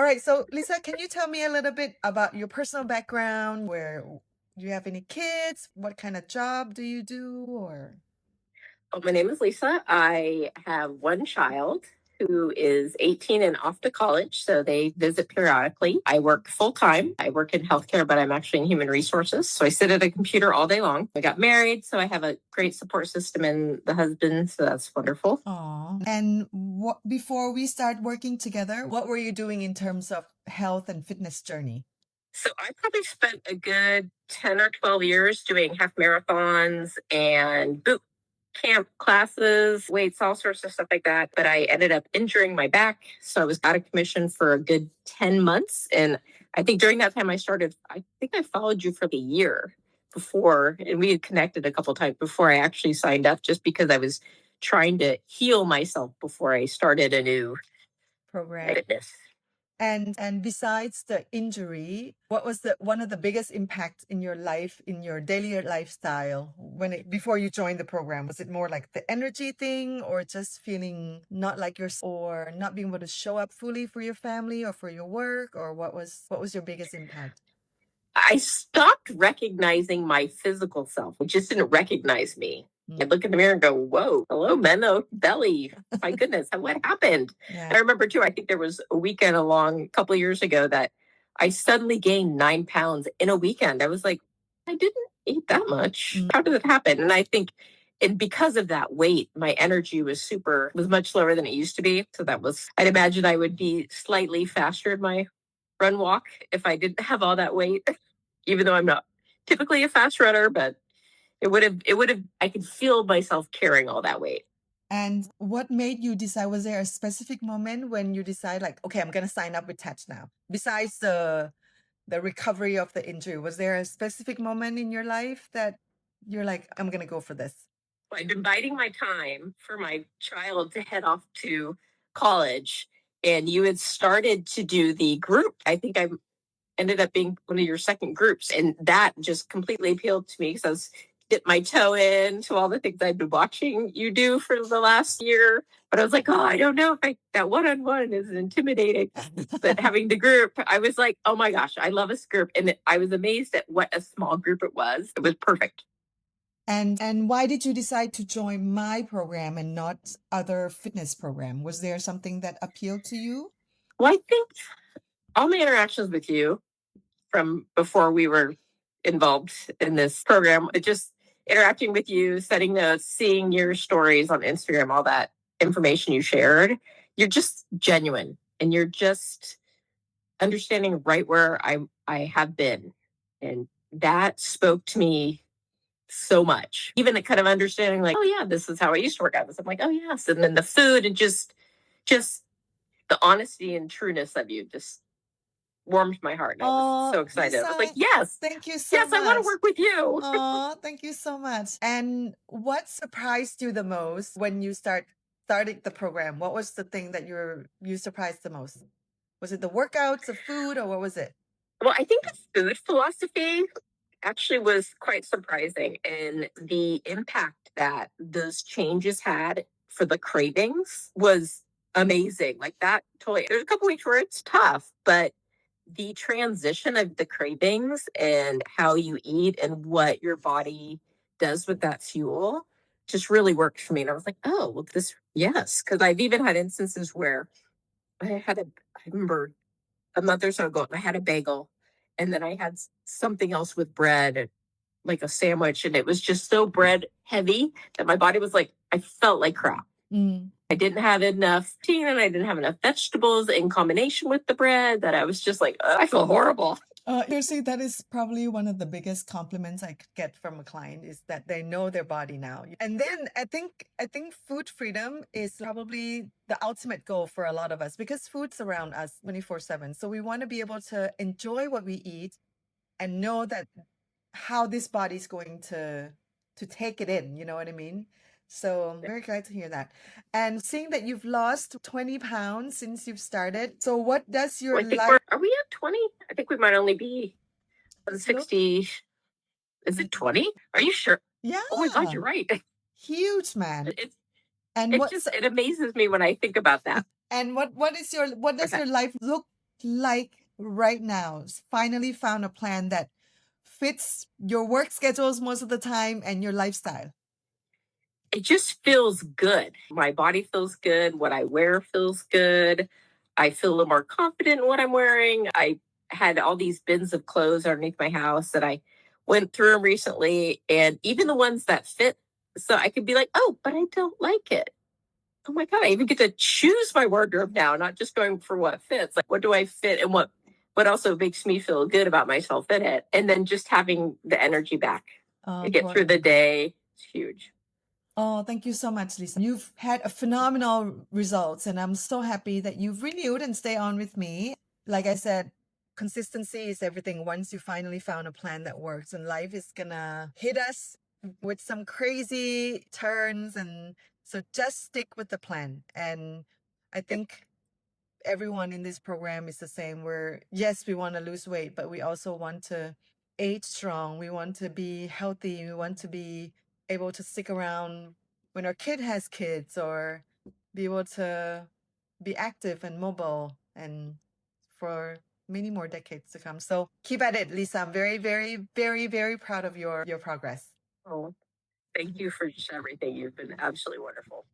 All right. So, Lisa, can you tell me a little bit about your personal background? Where do you have any kids? What kind of job do you do? Or Oh, my name is Lisa. I have one child who is 18 and off to college, so they visit periodically. I work full time. I work in healthcare, but I'm actually in human resources. So I sit at a computer all day long. I got married, so I have a great support system in the husband, so that's wonderful. Aw. And what before we start working together, what were you doing in terms of health and fitness journey? So I probably spent a good 10 or 12 years doing half marathons and boot camp classes, weights, all sorts of stuff like that. But I ended up injuring my back. So I was out of commission for a good 10 months. And I think during that time I think I followed you for the year before, and we had connected a couple times before I actually signed up, just because I was trying to heal myself before I started a new Program. fitness. And besides the injury, what was the one of the biggest impacts in your life, in your daily lifestyle before you joined the program? Was it more like the energy thing, or just feeling not like or not being able to show up fully for your family or for your work, or what was your biggest impact? I stopped recognizing my physical self. It just didn't recognize me. I look in the mirror and go, whoa, hello, Menno belly. My goodness, what happened? Yeah. And I remember too, I think there was a weekend a couple of years ago that I suddenly gained 9 pounds in a weekend. I was like, I didn't eat that much. How did it happen? And I think, and because of that weight, my energy was much lower than it used to be. So I'd imagine I would be slightly faster in my run walk if I didn't have all that weight, even though I'm not typically a fast runner, but I could feel myself carrying all that weight. And what made you decide? Was there a specific moment when you decide, like, okay, I'm gonna sign up with Touch now? Besides the recovery of the injury, was there a specific moment in your life that you're like, I'm gonna go for this? I'd been biding my time for my child to head off to college, and you had started to do the group. I think I ended up being one of your second groups, and that just completely appealed to me because I was dip my toe in to all the things I'd been watching you do for the last year. But I was like, oh, I don't know if that one-on-one is intimidating. But having the group, I was like, oh my gosh, I love this group. And I was amazed at what a small group it was. It was perfect. And why did you decide to join my program and not other fitness program? Was there something that appealed to you? Well, I think all my interactions with you from before we were involved in this program, it just interacting with you, setting notes, seeing your stories on Instagram, all that information you shared, you're just genuine and you're just understanding right where I have been. And that spoke to me so much. Even the kind of understanding, like, oh yeah, this is how I used to work out this. I'm like, oh yes. And then the food and just the honesty and trueness of you just warmed my heart. And I was so excited. I was like, yes, thank you so yes, much. I want to work with you. Oh, thank you so much. And what surprised you the most when you started the program? What was the thing that you surprised the most? Was it the workouts, the food, or what was it? Well, I think the food philosophy actually was quite surprising, and the impact that those changes had for the cravings was amazing. Like that totally, there's a couple weeks where it's tough, but the transition of the cravings and how you eat and what your body does with that fuel just really worked for me. And I was like, oh, well, yes. Cause I've even had instances where I remember a month or so ago, I had a bagel and then I had something else with bread, like a sandwich. And it was just so bread heavy that my body was like, I felt like crap. I didn't have enough protein and I didn't have enough vegetables in combination with the bread that I was just like, I feel horrible. Seriously, that is probably one of the biggest compliments I could get from a client, is that they know their body now. And then I think food freedom is probably the ultimate goal for a lot of us, because food's around us 24/7. So we want to be able to enjoy what we eat and know that how this body's going to take it in, you know what I mean? So I'm very glad to hear that. And seeing that you've lost 20 pounds since you've started. So what does your I think life are we at 20? I think we might only be on 60. Is it 20? Are you sure? Yeah. Oh my God, you're right. Huge, man. It's And it amazes me when I think about that. and what does Okay. your life look like right now finally found a plan that fits your work schedules most of the time and your lifestyle? It just feels good. My body feels good. What I wear feels good. I feel a little more confident in what I'm wearing. I had all these bins of clothes underneath my house that I went through them recently, and even the ones that fit, so I could be like, oh, but I don't like it. Oh my God, I even get to choose my wardrobe now, not just going for what fits. Like, what do I fit and what also makes me feel good about myself in it. And then just having the energy back to get through the Important. day. It's huge. Oh, thank you so much, Lisa. You've had a phenomenal results, and I'm so happy that you've renewed and stay on with me. Like I said, consistency is everything. Once you finally found a plan that works, and life is gonna hit us with some crazy turns, and so just stick with the plan. And I think everyone in this program is the same. We're, yes, we want to lose weight, but we also want to age strong. We want to be healthy. We want to be able to stick around when our kid has kids, or be able to be active and mobile and for many more decades to come. So keep at it, Lisa. I'm very, very, very, very proud of your progress. Oh, thank you for just everything. You've been absolutely wonderful.